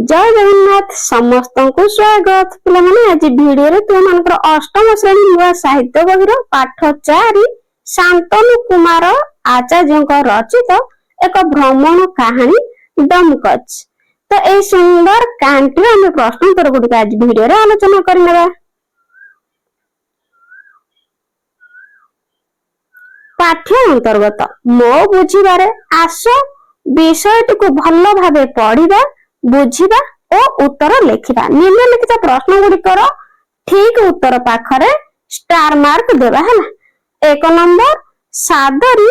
जय जगन्नाथ समस्त को स्वागत पे मैंने आज भिडियो तुम मान अष्टम श्रेणी नुआ साहित्य बहिर पाठ 4 शांतनु कुमार आचार्य रचित एक भ्रमण कहानी डमकच। तो ये सुंदर कहानी आम प्रश्न उत्तर गुड़िक आज भिडियो आलोचना करने। पाठ्य अंतर्गत मो बुझीबारे आस विषयटी को भल भाव पढ़ा बुझा और उत्तर लिखा। निम्नलिखित प्रश्न गुड़िकर ठीक उत्तर पाखरे स्टार मार्क देवा है। 1 नंबर सादरी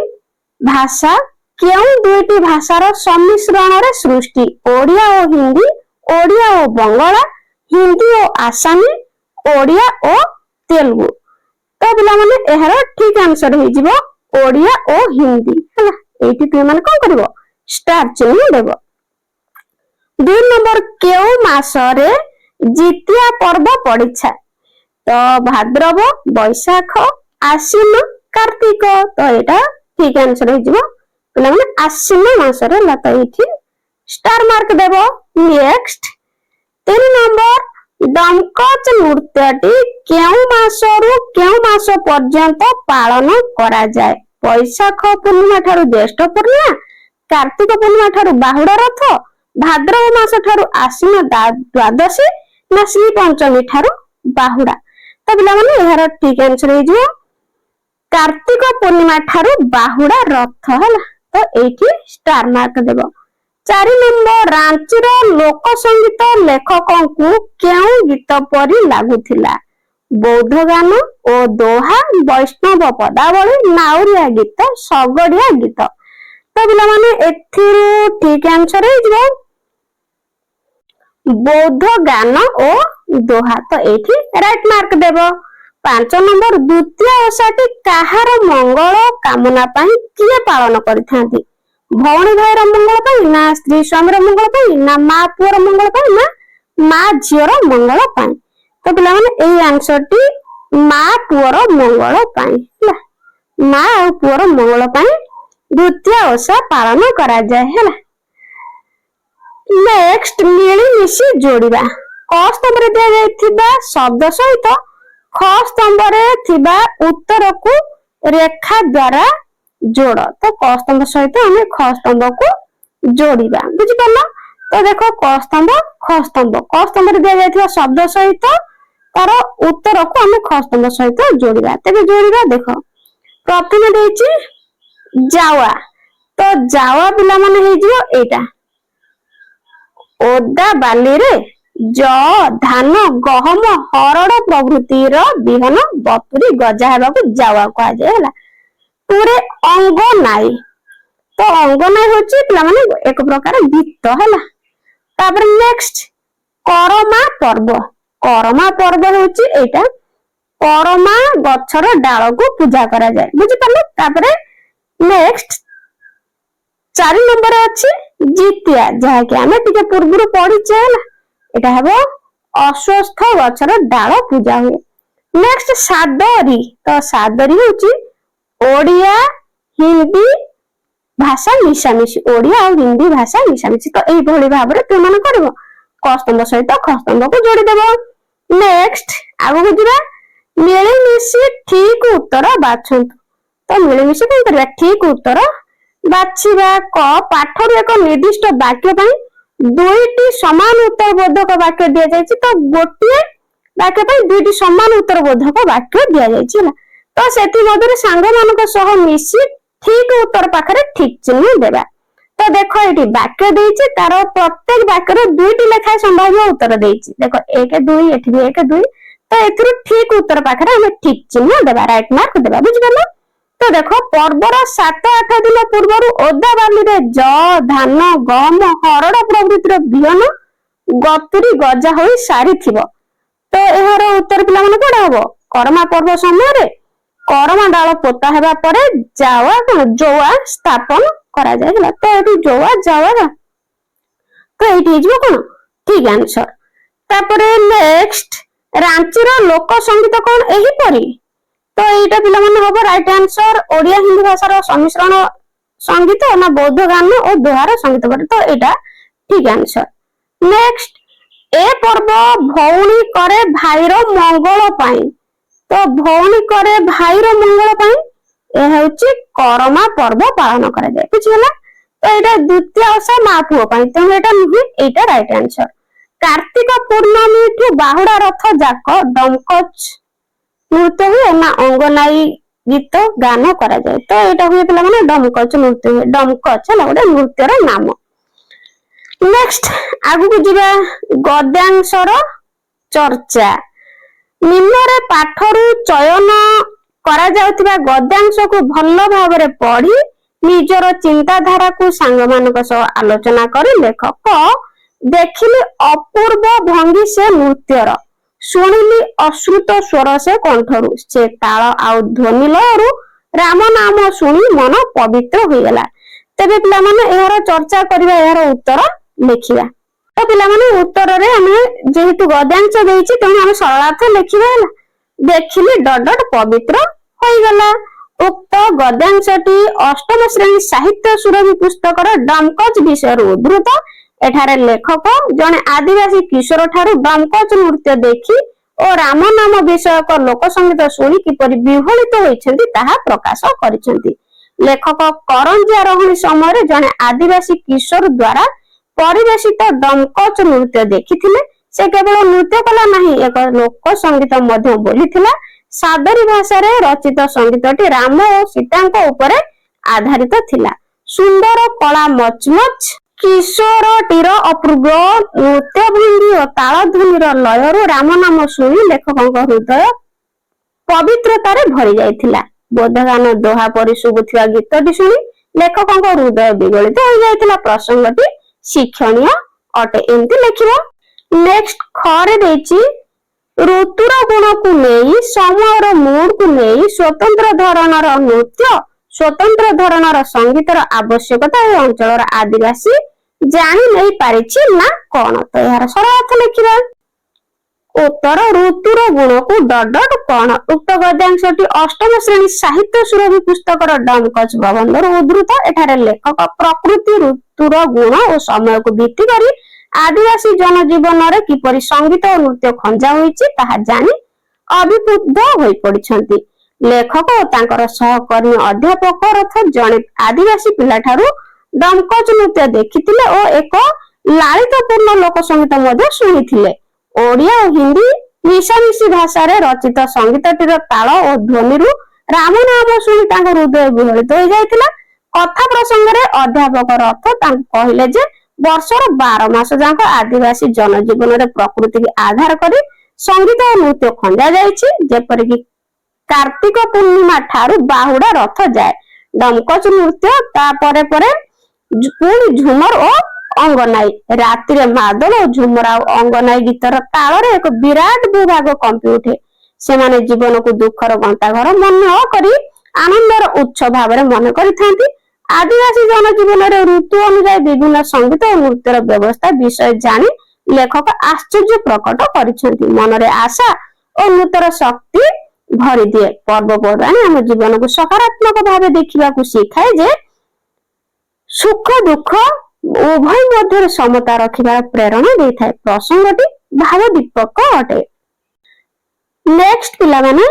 भाषा क्यों दुईटी भाषार सम्मिश्रण रे सृष्टि ओडिया और हिंदी, ओडिया और बंगला, हिंदी और आसामी, ओडिया और तेलुगु। तो पिला माने एहार ठीक आंसर हो जिवो ओडिया और हिंदी हैला। एठी तुम माने कोन करबो स्टार चिन्ह देबो। 2 नंबर केउ मासरे जितिया पर्व पड़ीछा। तो भाद्रव, बैशाख, आश्विन, कार्तिक। तो एटा ठीक आंसर हो जिवो पिला माने आश्विन मासरे ला। तो एठी स्टार मार्क देबो। नेक्स्ट 3 नंबर डमकच नृत्यटी केउ मासरु केउ मास पर्यंत पालन करा जाय। बैशाख पूर्णिमा ठारू ज्येष्ठ पूर्णिमा, कार्तिक पूर्णिमा ठारू बाहुड़ा रथ, भाद्रव मास ठारू आश्विन द्वादशी ना श्री पंचमी ठारू बाहुड़ा। तो पिला माने एहार ठीक आंसर हो जिवो कार्तिक पूर्णिमा ठारू बाहुड़ा रथ हैला। तो एठी स्टार मार्क देबो। 4 नंबर रांची रो लोक संगीत लेखकों को केउ गीत परी लागुथिला। बौद्ध गान ओ दोहा, वैष्णव पदावली, नाउरिया गीत, सगड़िया गीत। तो पिला माने एथिरु ठीक आंसर हो जिवो बौद्ध गान ओ दोहा। तो एठी राइट मार्क देबो। 5 नंबर द्वितीय ओषाटी काहार मंगल कामना पई किए पालन करिथांती। भौणी भाईर मंगल पई ना स्त्री स्वामीर मंगल पई ना मां पुअर मंगल पई ना मां झियर मंगल पई। तो पिला माने एही आंसर टी मां पुअर मंगल पई हैला। मां और पुअर मंगल पई द्वितीय ओषा पालन करा जाय हैला। नेक्स्ट मिलीमिशी जोड़िबा। क स्तंभ रे दिया जायथिबा शब्द सहित ख स्तंभ रे थिबा उत्तर को रेखा द्वारा जोड़। तो क स्तंभ सहित हमें ख स्तंभ को जोड़िबा। बुझि पालो। तो देखो क स्तंभ ख स्तंभ, क स्तंभ रे दिया जायथिबा शब्द सहित तार उत्तर को हमें ख स्तंभ सहित जोड़िबा। तबे जोड़िबा देखो प्रथम देछि जावा। तो जावा पिला माने हे जिवो एटा ओदा बाली रे ज धान, गहम, हरड़ प्रभृति रो बिहन बतुरी गजा हेबा को जावा कहा जाय हैला। पूरे अंग नाई। तो अंग नाई होची पिला माने एक प्रकार गीत हैला। तापर नेक्स्ट करमा पर्व। करमा पर्व होची एटा करमा गछर डाल को पूजा करा जाय। बुझि पालो। तापर नेक्स्ट 4 नंबर अछि जितिया, जहा कि हमें टिके पूर्वरु पढिचे हैला। एटा हेबो अश्वस्थ गछर डाल पूजा हुए। नेक्स्ट सादरी। तो सादरी होची ओडिया हिंदी भाषा मिशामिशी, ओडिया और हिंदी भाषा मिशामिशी। तो एई भली भाबरे तुम मन करबो क स्तंभ सहित ख स्तंभ को जोड़ी देबो। नेक्स्ट आगो बुझिबा मिलीमिशी ठीक उत्तर बाछंतु। तो मिलीमिशी कोन करबा ठीक उत्तर बाछिबा। क पाठर एक निर्दिष्ट वाक्य पई दुईटी समान उत्तर बोधक वाक्य दिया जायछि। तो गोटिए वाक्य पई दुईटी समान उत्तर बोधक वाक्य दिया जायछि ना। तो सेति मधुर सांग मानक सह मिसी ठीक उत्तर पाखरे ठीक चिन्ह देबा। तो देखो एठी वाक्य देछि, तार प्रत्येक वाक्य रे दुईटी लेखा संभाव्य उत्तर देछि। देखो 1 2 एठी भी 1 2। तो एथिरु ठीक उत्तर पाखरे हम ठीक चिन्ह देबा, राइट मार्क देबा। बुझि गेलो। तो देखो पर्वर 7-8 दिन पूर्व ओदा बाली रे ज धान, गहम, हरड़ प्रभृतिर बिहन गतुरी गजा होई सारी थिबो। तो एहार उत्तर पिला माने कोडा हबो करमा पर्व समय रे करमा डाल पोता हेबा परे जावा जोआ स्थापन करा जाय हैला। तो एठी जोआ जावा ना। तो एठी हिजबो कोन ठीक आंसर। तापरे नेक्स्ट रांची रो लोक संगीत कोन एही परी। तो एटा पिला माने हबो राइट आंसर ओडिया हिंदी भाषार सम्मिश्रण संगीत ना बौद्ध गान और दोहार संगीत परे। तो एटा ठीक आंसर। नेक्स्ट ए पर्व भौणी करे भाईर मंगल पाई। तो भौणी करे भाईर मंगल पाई ए होची करमा पर्व पालन करा जाए। बुझिला? तो एटा द्वितीय ओषा मा पुओ पाई। तो एटा नुहे, एटा राइट आंसर। कार्तिक पूर्णमी ठू बाहुडा रथ जाक डमकच नृत्य हुए ना अंगनाई गीत गान करा जाए। तो एटा हुए पिला माने डमकच नृत्य हुए। डमकच है गोटे नृत्यर नाम। नेक्स्ट आगु को जिबा गद्यांशर चर्चा। निम्नरे पाठरू चयन करा जाउतिबा गद्यांश को भल्ल भाबरे पढ़ी निजर चिंताधारा को सांग मानक सह आलोचना करी लेखक देखिली अपूर्व भंगी से नृत्यर, शुणिली अश्रुत स्वर से कंठरू, से ताल आउ ध्वनि लयरू राम नाम शुणी मन पवित्र हो गला। तेबे पिला माने एहर चर्चा करबा, एहर उत्तर लिखिबा। तो पिला माने उत्तर रे हमें जेहेतु गद्यांश देइछि तेणु हम सरलार्थ लिखिबा। देखिली डट डट पवित्र हो गला। उक्त गद्यांशटी अष्टम श्रेणी साहित्य सुरभि पुस्तकर डमकच विषय उद्धृत। एठारे लेखक जने आदिवासी किशोर ठारू डमकच नृत्य देखी और राम नाम विषयक लोक संगीत शुणी किपरि विह्वलित होइछन्ति ताहा प्रकाश करिछन्ति। लेखक करंजिया रहुणी समय जने आदिवासी किशोर द्वारा परिवेशित डमकच नृत्य देखिथिले। से केवल नृत्य कला नहीं, एक लोक संगीत मध्य बोलिथिला। सादरी भाषा रे रचित संगीतटी राम और सीतांक उपरे आधारित थिला। सुंदर कला मचमच किशोरटीर अपूर्व नृत्य भंगी और ताल ध्वनिर लयरू राम नाम शुणी लेखकଙ୍କ हृदय पवित्रतारे भरी जाइथिला। बोधगान दोहा परि सुबुथिबा गीतटी शुणी लेखकଙ୍କ हृदय विगलित हो जाइथिला। प्रसंगटी शिक्षणीय अटे एंती लिखिबो। नेक्स्ट खरे देछि ऋतुर गुण को नहीं, समयर मूड को नहीं स्वतंत्र धरणर नृत्य, स्वतंत्र धरणर संगीतर आवश्यकता ए अंचलर आदिवासी जानी नहीं पारिछि ना कोन। तो यार सरल लिखिबा। उत्तर ऋतुर गुण को डट डट कोन। उक्त गद्यांशटी अष्टम श्रेणी साहित्य सुरभि पुस्तकर डमकच प्रबंधर उद्धृत। एठारे लेखक प्रकृति ऋतुर गुण और समय को भित्ति करी आदिवासी जनजीवन रे किपरि संगीत और नृत्य खंजा होइछि ताहा जानी अभिबुद्ध होई पड़िछन्ति। लेखक और तांकर सहकर्मी अध्यापक रथ जने आदिवासी पिला ठारू डमकच नृत्य देखिथिले और एक लालितपूर्ण लोक संगीत मध्य शुणिथिले। ओडिया और हिंदी मिशामिशी भाषा रे रचित संगीतटीर ताल और ध्वनिरू राम नाम शुणी तांको हृदय विहलित हो जाइथिला। कथा प्रसंग रे अध्यापक रथ तांको कहिले जे वर्षर 12 मास जांको आदिवासी जनजीवन रे प्रकृति के आधार करी संगीत और नृत्य खंजा जाइछि। जेपरि कि कार्तिक पूर्णिमा ठारू बाहुडा रथ जाए डमकच नृत्य, तापरे परे पुणी झुमर और अंगनाई, राति रे मादल और झुमर और अंगनाई गीतर ताल रे एक विराट विभाग कंपी उठे। से माने जीवन को दुखर गंताघर मन करी आनंदर उत्सव भाव में मन करिथांती। आदिवासी जनजीवन रे ऋतु अनुसार विभिन्न संगीत और नृत्यर व्यवस्था विषय जानी लेखक आश्चर्य प्रकट करिसेंती। मन रे आशा और नृत्यर शक्ति भरी दिए। पर्वपर्वाणी आम जीवन को सकारात्मक भाव देखा शिखाए जे सुख दुख उभय मध्य समता रखिबार प्रेरणा देता है। प्रसंगटी भाव दीपक अटे। नेक्स्ट पिला माने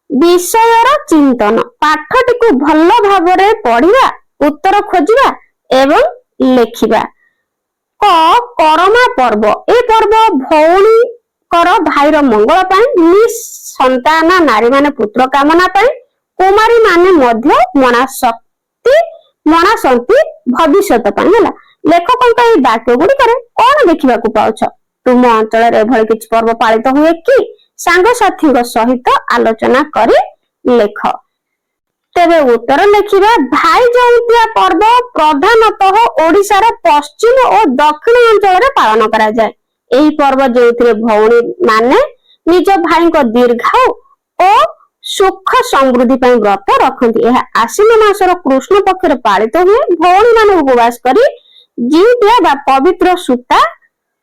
विषयर चिंतन। पाठटी को भल भाव रे पढ़िबा, उत्तर खोजिबा एवं लेखिबा। क करमा पर्व। ए पर्व भौणी कर भाईर मंगल पाई, निसंतान नारी माने पुत्र कामना पाई, कुमारी माने मध्य मनासंती भविष्यत पाई। होला लेखकଙ୍କ ଏହି ବାକ୍ୟ ଗୁଡିକରେ କଣ ଦେଖିବାକୁ ପାଉଛ? ତୁମ ଅଞ୍ଚଳରେ ଏଭଳି କିଛି ପର୍ବ ପାଳିତ ହୁଏ କି? ସାଙ୍ଗସାଥୀଙ୍କ ସହିତ ଆଲୋଚନା କରି ଲେଖ। ତେବେ ଉତ୍ତର ଲେଖିବା। ଭାଇ ଜୟନ୍ତିଆ ପର୍ବ ପ୍ରଧାନତଃ ଓଡିଶାର ପଶ୍ଚିମ ଓ ଦକ୍ଷିଣ ଅଞ୍ଚଳରେ ପାଳନ କରାଯାଏ। ଏହି ପର୍ବ ଯେଉଁଥିରେ ଭଉଣୀ ମାନେ ନିଜ ଭାଇଙ୍କ ଦୀର୍ଘାୟୁ ଓ ସୁଖ ସମୃଦ୍ଧି ପାଇଁ ବ୍ରତ ରଖନ୍ତି। ଏହା ଆଶ୍ବିନ ମାସର କୃଷ୍ଣ ପକ୍ଷରେ ପାଳିତ ହୁଏ। ଭଉଣୀ ମାନେ ଉପବାସ କରି ଜିଉତିଆ ବା ପବିତ୍ର ସୂତା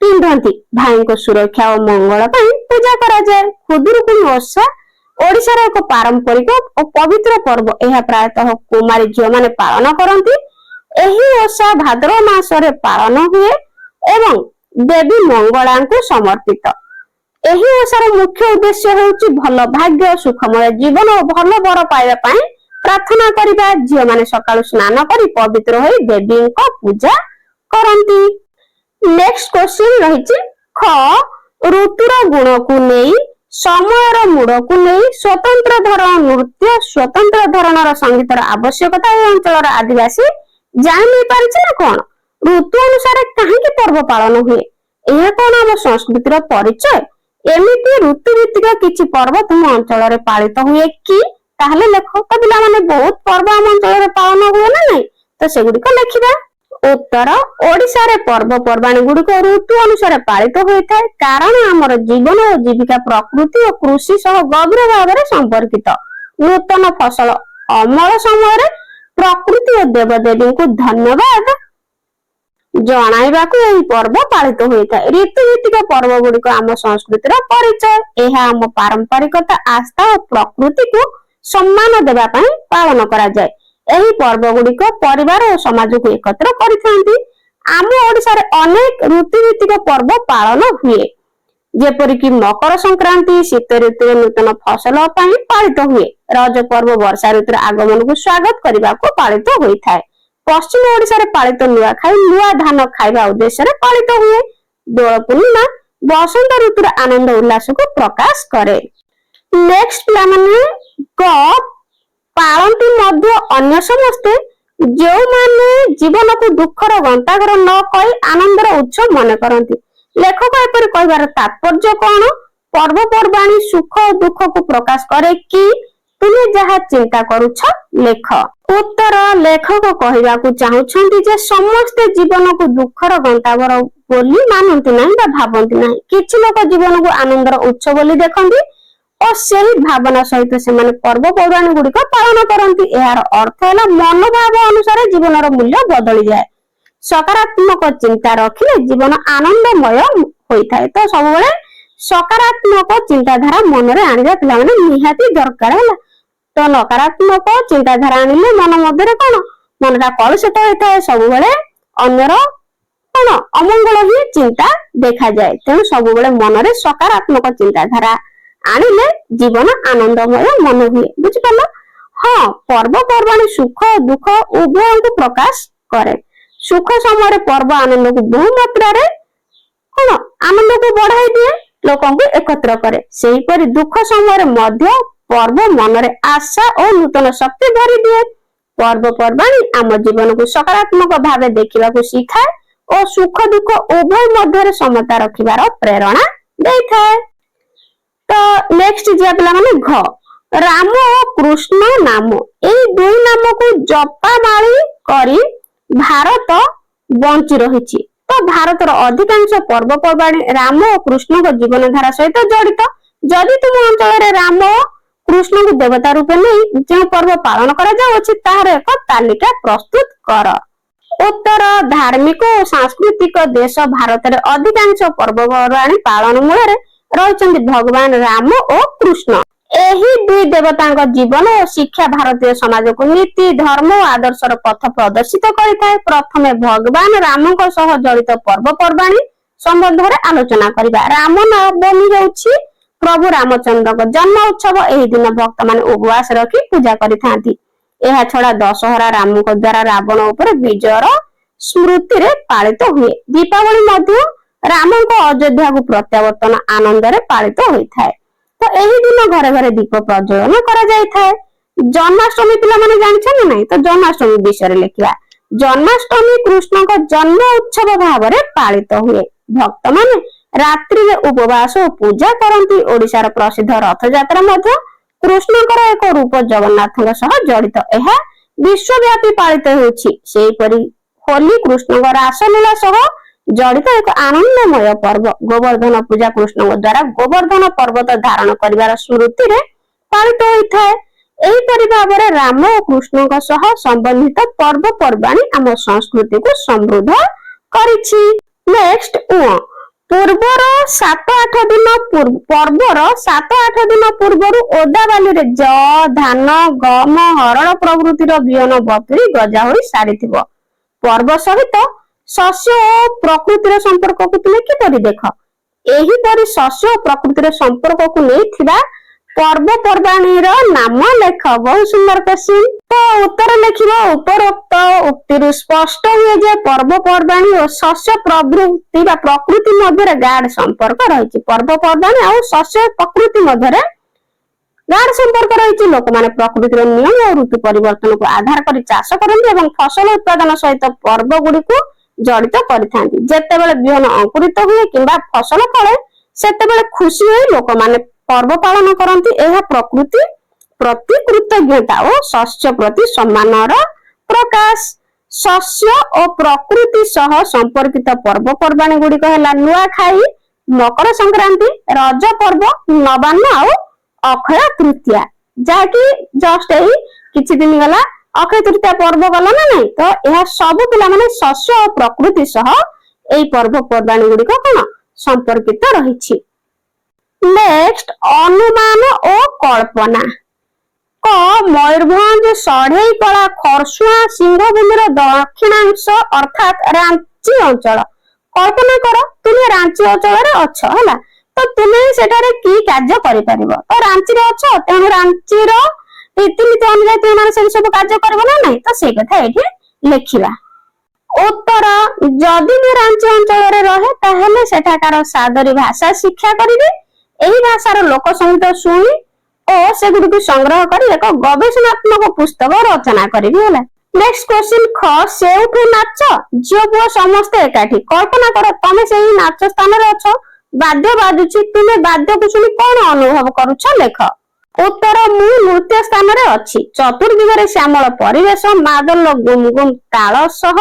ପିନ୍ଧନ୍ତି। ଭାଇଙ୍କ ସୁରକ୍ଷା ଓ ମଙ୍ଗଳ ପାଇଁ ପୂଜା କରାଯାଏ। ଖୁଦୁରୁକୁଣୀ ଓଷା ଓଡିଶାର ଏକ ପାରମ୍ପରିକ ଓ ପବିତ୍ର ପର୍ବ। ଏହା ପ୍ରାୟତଃ କୁମାରୀ ଝିଅ ମାନେ ପାଳନ କରନ୍ତି। ଏହି ଓଷା ଭାଦ୍ରବ ମାସରେ ପାଳନ ହୁଏ ଏବଂ ଦେବୀ ମଙ୍ଗଳାଙ୍କୁ ସମର୍ପିତ। ଏହି ଓଷାର ମୁଖ୍ୟ ଉଦ୍ଦେଶ୍ୟ ହେଉଛି ଭଲ ଭାଗ୍ୟ, ସୁଖମୟ ଜୀବନ ଓ ଭଲ ବର ପାଇବା ପାଇଁ ପ୍ରାର୍ଥନା କରିବା। ଝିଅମାନେ ସକାଳୁ ସ୍ନାନ କରି ପବିତ୍ର ହୋଇ ଦେବୀଙ୍କ ପୂଜା କରନ୍ତି। ନେକ୍ସଟ କ୍ୱେଶ୍ଚିନ୍ ରହିଛି ଖ ଋତୁର ଗୁଣକୁ ନେଇ ସମୟର ମୂଳକୁ ନେଇ ସ୍ୱତନ୍ତ୍ର ଧରଣ ନୃତ୍ୟ ସ୍ୱତନ୍ତ୍ର ଧରଣର ସଙ୍ଗୀତର ଆବଶ୍ୟକତା ଏ ଅଞ୍ଚଳର ଆଦିବାସୀ ଜାଣି ନେଇ ପାରିଛି ନା କଣ? ଋତୁ ଅନୁସାରେ କାହିଁକି ପର୍ବ ପାଳନ ହୁଏ? ଏହା କଣ ଆମ ସଂସ୍କୃତିର ପରିଚୟ? ଏମିତି ଋତୁ ଭିତ୍ତିକ କିଛି ପର୍ବ ତୁମ ଅଞ୍ଚଳରେ ପାଳିତ ହୁଏ କି? ତାହେଲେ ଲେଖ। ତ ପିଲାମାନେ ବହୁତ ପର୍ବ ଆମ ଅଞ୍ଚଳରେ ପାଳନ ହୁଏ ନା ନାଇଁ, ତ ସେଗୁଡିକ ଲେଖିବା। ଉତ୍ତର, ଓଡିଶାରେ ପର୍ବପର୍ବାଣୀ ଗୁଡିକ ଋତୁ ଅନୁସାରେ ପାଳିତ ହୋଇଥାଏ କାରଣ ଆମର ଜୀବନ ଓ ଜୀବିକା ପ୍ରକୃତି ଓ କୃଷି ସହ ଗଭୀର ଭାବରେ ସମ୍ପର୍କିତ। ନୂତନ ଫସଲ ଅମଳ ସମୟରେ ପ୍ରକୃତି ଓ ଦେବଦେବୀଙ୍କୁ ଧନ୍ୟବାଦ ଜଣାଇବାକୁ ଏହି ପର୍ବ ପାଳିତ ହୋଇଥାଏ। ଋତୁ ଭିତ୍ତିକ ପର୍ବ ଗୁଡିକ ଆମ ସଂସ୍କୃତିର ପରିଚୟ। ଏହା ଆମ ପାରମ୍ପରିକତା, ଆସ୍ଥା ଓ ପ୍ରକୃତିକୁ ସମ୍ମାନ ଦେବା ପାଇଁ ପାଳନ କରାଯାଏ। ଏହି ପର୍ବ ଗୁଡିକ ପରିବାର ଓ ସମାଜକୁ ଏକତ୍ର କରିଥାନ୍ତି। ଆମ ଓଡିଶାରେ ଅନେକ ଋତୁଭିତ୍ତିକ ପର୍ବ ପାଳନ ହୁଏ, ଯେପରିକି ମକର ସଂକ୍ରାନ୍ତି ଶୀତ ଋତୁରେ ନୂତନ ଫସଲ ପାଇଁ ପାଳିତ ହୁଏ। ରଜ ପର୍ବ ବର୍ଷା ଋତୁର ଆଗମନକୁ ସ୍ୱାଗତ କରିବାକୁ ପାଳିତ ହୋଇଥାଏ। ପଶ୍ଚିମ ଓଡିଶାରେ ପାଳିତ ନୂଆଖାଇ ନୂଆ ଧାନ ଖାଇବା ଉଦ୍ଦେଶ୍ୟରେ ପାଳିତ ହୁଏ। ଦୋଳ ପୂର୍ଣ୍ଣିମା ବସନ୍ତ ଋତୁର ଆନନ୍ଦ ଉଲ୍ଲାସକୁ ପ୍ରକାଶ କରେ। ନେକ୍ସଟ ପିଲାମାନେ ଗ ପାଳନ୍ତି ମଧ୍ୟ ଅନ୍ୟ ସମସ୍ତେ ଯେଉଁମାନେ ଜୀବନକୁ ଦୁଃଖର ଗନ୍ତାଘର ନ କହି ଆନନ୍ଦର ଉତ୍ସ ମନେ କରନ୍ତି। ଲେଖକ ଏପରି କହିବାର ତାତ୍ପର୍ଯ୍ୟ କଣ? ପର୍ବପର୍ବାଣୀ ସୁଖ ଓ ଦୁଃଖକୁ ପ୍ରକାଶ କରେ କି? ତୁମେ ଯାହା ଚିନ୍ତା କରୁଛ ଲେଖ। ଉତ୍ତର, ଲେଖକ କହିବାକୁ ଚାହୁଁଛନ୍ତି ଯେ ସମସ୍ତେ ଜୀବନକୁ ଦୁଃଖର ଗନ୍ତାଘର ବୋଲି ମାନନ୍ତି ନାହିଁ ବା ଭାବନ୍ତି ନାହିଁ। କିଛି ଲୋକ ଜୀବନକୁ ଆନନ୍ଦର ଉତ୍ସ ବୋଲି ଦେଖନ୍ତି ଓ ସେହି ଭାବନା ସହିତ ସେମାନେ ପର୍ବପର୍ବାଣୀ ଗୁଡିକ ପାଳନ କରନ୍ତି। ଏହାର ଅର୍ଥ ହେଲା ମନୋଭାବ ଅନୁସାରେ ଜୀବନର ମୂଲ୍ୟ ବଦଳିଯାଏ। ସକାରାତ୍ମକ ଚିନ୍ତା ରଖିଲେ ଜୀବନ ଆନନ୍ଦମୟ ହୋଇଥାଏ। ତ ସବୁବେଳେ ସକାରାତ୍ମକ ଚିନ୍ତାଧାରା ମନରେ ଆଣିବା ପିଲାମାନେ ନିହାତି ଦରକାର ହେଲା। ତ ନକାରାତ୍ମକ ଚିନ୍ତାଧାରା ଆଣିଲେ ମନ ମଧ୍ୟରେ କଣ, ମନଟା କଳୁଷିତ ହୋଇଥାଏ। ସବୁବେଳେ ଅନ୍ୟର କଣ ଅମଙ୍ଗଳ ହିଁ ଚିନ୍ତା ଦେଖାଯାଏ। ତେଣୁ ସବୁବେଳେ ମନରେ ସକାରାତ୍ମକ ଚିନ୍ତାଧାରା ଆଣିଲେ ଜୀବନ ଆନନ୍ଦମୟ ମନେ ହୁଏ। ବୁଝିପାରିଲ? ହଁ, ପର୍ବପର୍ବାଣୀ ସୁଖ ଓ ଦୁଃଖ ଉଭୟଙ୍କୁ ପ୍ରକାଶ କରେ। ସୁଖ ସମୟରେ ପର୍ବ ଆନନ୍ଦକୁ ବହୁ ମାତ୍ରାରେ କଣ ଆନନ୍ଦକୁ ବଢାଇ ଦିଏ, ଲୋକଙ୍କୁ ଏକତ୍ର କରେ। ସେହିପରି ଦୁଃଖ ସମୟରେ ମଧ୍ୟ ପର୍ବ ମନରେ ଆଶା ଓ ନୂତନ ଶକ୍ତି ଭରି ଦିଏ। ପର୍ବପର୍ବାଣୀ ଆମ ଜୀବନକୁ ସକାରାତ୍ମକ ଭାବେ ଦେଖିବାକୁ ଶିଖାଏ ଓ ସୁଖ ଦୁଃଖ ଉଭୟ ମଧ୍ୟରେ ସମତା ରଖିବାର ପ୍ରେରଣା ଦେଇଥାଏ। ତ ନେକ୍ସଟ ଯିବା ପିଲାମାନେ ଘ ରାମ ଓ କୃଷ୍ଣ ନାମ। ଏହି ଦୁଇ ନାମକୁ ଜପାମାଳି କରି ଭାରତ ବଞ୍ଚି ରହିଛି। ତ ଭାରତର ଅଧିକାଂଶ ପର୍ବପର୍ବାଣୀ ରାମ ଓ କୃଷ୍ଣଙ୍କ ଜୀବନଧାରା ସହିତ ଜଡିତ। ଯଦି ତୁମ ଅଞ୍ଚଳରେ ରାମ ଓ କୃଷ୍ଣଙ୍କୁ ଦେବତା ରୂପେ ନେଇ ଯେଉଁ ପର୍ବ ପାଳନ କରାଯାଉଅଛି ତାହାର ଏକ ତାଲିକା ପ୍ରସ୍ତୁତ କର। ଉତ୍ତର, ଧାର୍ମିକ ଓ ସାଂସ୍କୃତିକ ଦେଶ ଭାରତରେ ଅଧିକାଂଶ ପର୍ବପର୍ବାଣୀ ପାଳନ ମୂଳରେ ରହିଛନ୍ତି ଭଗବାନ ରାମ ଓ କୃଷ୍ଣ। ଏହି ଦୁଇ ଦେବତାଙ୍କ ଜୀବନ ଓ ଶିକ୍ଷା ଭାରତୀୟ ସମାଜକୁ ନୀତି, ଧର୍ମ ଓ ଆଦର୍ଶର ପଥ ପ୍ରଦର୍ଶିତ କରିଥାଏ। ପ୍ରଥମେ ଭଗବାନ ରାମଙ୍କ ସହ ଜଡିତ ପର୍ବପର୍ବାଣୀ ସମ୍ବନ୍ଧରେ ଆଲୋଚନା କରିବା। ରାମ ନବମୀ ହେଉଛି ପ୍ରଭୁ ରାମଚନ୍ଦ୍ରଙ୍କ ଜନ୍ମ ଉତ୍ସବ। ଏହି ଦିନ ଭକ୍ତମାନେ ଉପବାସ ରଖି ପୂଜା କରିଥାନ୍ତି। ଏହା ଛଡା ଦଶହରା ରାମଙ୍କ ଦ୍ୱାରା ରାବଣ ଉପରେ ବିଜୟର ସ୍ମୃତିରେ ପାଳିତ ହୁଏ। ଦୀପାବଳି ମଧ୍ୟ ରାମଙ୍କ ଅଯୋଧ୍ୟାକୁ ପ୍ରତ୍ୟାବର୍ତ୍ତନ ଆନନ୍ଦରେ ପାଳିତ ହୋଇଥାଏ। ତ ଏହି ଦିନ ଘରେ ଘରେ ଦୀପ ପ୍ରଜ୍ୱଳନ କରାଯାଇଥାଏ। ଜନ୍ମାଷ୍ଟମୀ ପିଲାମାନେ ଜାଣିଛନ୍ତି ନାଇଁ? ତ ଜନ୍ମାଷ୍ଟମୀ ବିଷୟରେ ଲେଖିବା। ଜନ୍ମାଷ୍ଟମୀ କୃଷ୍ଣଙ୍କ ଜନ୍ମ ଉତ୍ସବ ଭାବରେ ପାଳିତ ହୁଏ। ଭକ୍ତମାନେ ରାତ୍ରିରେ ଉପବାସ ଓ ପୂଜା କରନ୍ତି। ଓଡିଶାର ପ୍ରସିଦ୍ଧ ରଥଯାତ୍ରା ମଧ୍ୟ କୃଷ୍ଣଙ୍କର ଏକ ରୂପ ଜଗନ୍ନାଥଙ୍କ ସହ ଜଡିତ। ଏହା ବିଶ୍ୱବ୍ୟାପୀ ପାଳିତ ହେଉଛି। ସେହିପରି ହୋଲି କୃଷ୍ଣଙ୍କ ରାସଲୀଳା ସହ ଜଡିତ ଏକ ଆନନ୍ଦମୟ ପର୍ବ। ଗୋବର୍ଦ୍ଧନ ପୂଜା କୃଷ୍ଣଙ୍କ ଦ୍ୱାରା ଗୋବର୍ଦ୍ଧନ ପର୍ବତ ଧାରଣ କରିବାର ସ୍ମୃତିରେ ପାଳିତ ହୋଇଥାଏ। ଏହିପରି ଭାବରେ ରାମ ଓ କୃଷ୍ଣଙ୍କ ସହ ସମ୍ବନ୍ଧିତ ପର୍ବପର୍ବାଣୀ ଆମ ସଂସ୍କୃତିକୁ ସମୃଦ୍ଧ କରିଛି। ନେକ୍ସଟ ପର୍ବର 7-8 ଦିନ ପୂର୍ବରୁ ଓଦା ବାଲିରେ ଯଅ, ଧାନ, ଗହମ, ହରଡ଼ ପ୍ରଭୃତିର ବିହନ ବତୁରି ଗଜା ହୋଇ ସାରିଥିବ। ପର୍ବ ସହିତ ଶସ୍ୟ ଓ ପ୍ରକୃତିର ସମ୍ପର୍କକୁ ତୁମେ କିପରି ଦେଖ? ଏହିପରି ଶସ୍ୟ ଓ ପ୍ରକୃତିର ସମ୍ପର୍କକୁ ନେଇଥିବା ପର୍ବପର୍ବାଣୀର ନାମ ଲେଖ। ବହୁତ ସୁନ୍ଦର କ୍ୱେଶ୍ଚିନ୍। ତ ଉତ୍ତର ଲେଖିବ। ଉପରୋକ୍ତ ଉକ୍ତିରୁ ସ୍ପଷ୍ଟ ହୁଏ ଯେ ପର୍ବପର୍ବାଣୀ ଓ ଶସ୍ୟ ପ୍ରଭୃତି ବା ପ୍ରକୃତି ମଧ୍ୟରେ ଗାଢ ସମ୍ପର୍କ ରହିଛି। ପର୍ବପର୍ବାଣୀ ଆଉ ଶସ୍ୟ ପ୍ରକୃତି ମଧ୍ୟରେ ଗାଢ ସମ୍ପର୍କ ରହିଛି। ଲୋକମାନେ ପ୍ରକୃତିର ନିୟମ ଓ ଋତୁ ପରିବର୍ତ୍ତନକୁ ଆଧାର କରି ଚାଷ କରନ୍ତି ଏବଂ ଫସଲ ଉତ୍ପାଦନ ସହିତ ପର୍ବ ଗୁଡିକୁ ଜଡିତ କରିଥାନ୍ତି। ଯେତେବେଳେ ବିହନ ଅଙ୍କୁରିତ ହୁଏ କିମ୍ବା ଫସଲ ଫଳେ ସେତେବେଳେ ଖୁସି ହୋଇ ଲୋକମାନେ ପର୍ବ ପାଳନ କରନ୍ତି। ଏହା ପ୍ରକୃତି ପ୍ରତି କୃତଜ୍ଞତା ଓ ଶସ୍ୟ ପ୍ରତି ସମ୍ମାନର ପ୍ରକାଶ। ଶସ୍ୟ ଓ ପ୍ରକୃତି ସହ ସମ୍ପର୍କିତ ପର୍ବପର୍ବାଣୀ ଗୁଡିକ ହେଲା ନୂଆଖାଇ, ମକର ସଂକ୍ରାନ୍ତି, ରଜ ପର୍ବ, ନବାନ୍ନ ଆଉ ଅକ୍ଷୟ ତୃତୀୟା, ଯାହାକି ଜଷ୍ଟ ଏଇ କିଛି ଦିନ ଗଲା ଅକ୍ଷୟ ତୃତୀୟା ପର୍ବ ଗଲା ନା ନାଇଁ। ତ ଏହା ସବୁ ପିଲାମାନେ ଶସ୍ୟ ଓ ପ୍ରକୃତି ସହ ଏଇ ପର୍ବପର୍ବାଣୀ ଗୁଡିକ କଣ ସମ୍ପର୍କିତ ରହିଛି। ନେକ୍ସଟ ଅନୁମାନ ଓ କଳ୍ପନା। କ ମୟୂରଭଞ୍ଜ ଷଢେଇ କଳା ଖରସୁଆଁ ସିଂହଭୂମିର ଦକ୍ଷିଣାଂଶ ଅର୍ଥାତ ରାଞ୍ଚି ଅଞ୍ଚଳ। କଳ୍ପନା କର ତୁମେ ରାଞ୍ଚି ଅଞ୍ଚଳରେ ଅଛ ହେଲା, ତ ତୁମେ ସେଠାରେ କି କାର୍ଯ୍ୟ କରିପାରିବ? ତ ରାଞ୍ଚିରେ ଅଛ, ତେଣୁ ରାଞ୍ଚିର ରୀତିନୀତି ଅନୁଯାୟୀ ତୁମେ ସେଠି ସବୁ କାର୍ଯ୍ୟ କରିବ ନା ନାଇଁ? ତ ସେଇ କଥା ଏଇଠି ଲେଖିବା। ଉତ୍ତର, ଯଦି ମୁଁ ରାଞ୍ଚି ଅଞ୍ଚଳରେ ରହେ ତାହେଲେ ସେଠାକାର ସାଦରୀ ଭାଷା ଶିକ୍ଷା କରିବି। ଏହି ଭାଷାର ଲୋକ ସଙ୍ଗୀତ ଶୁଣି ଓ ସେଗୁଡିକୁ ସଂଗ୍ରହ କରି ଏକ ଗବେଷଣାତ୍ମକ ପୁସ୍ତକ ରଚନା କରିବି ହେଲା। ନେକ୍ସଟ କ୍ୱେଶ୍ଚିନ୍ ଖ ସେଉଠୁ ନାଚ, ଝିଅ ପୁଅ ସମସ୍ତେ ଏକାଠି। କଳ୍ପନା କର ତମେ ସେଇ ନାଚ ସ୍ଥାନରେ ଅଛ, ବାଦ୍ୟ ବାଜୁଛି, ତୁମେ ବାଦ୍ୟକୁ ଶୁଣି କଣ ଅନୁଭବ କରୁଛ ଲେଖ। ଉତ୍ତର, ମୁଁ ନୃତ୍ୟ ସ୍ଥାନରେ ଅଛି। ଚତୁର୍ଦିଗରେ ଶ୍ୟାମଳ ପରିବେଶ, ମାଦଲ ଗୁମ ଗୁମ ତାଳ ସହ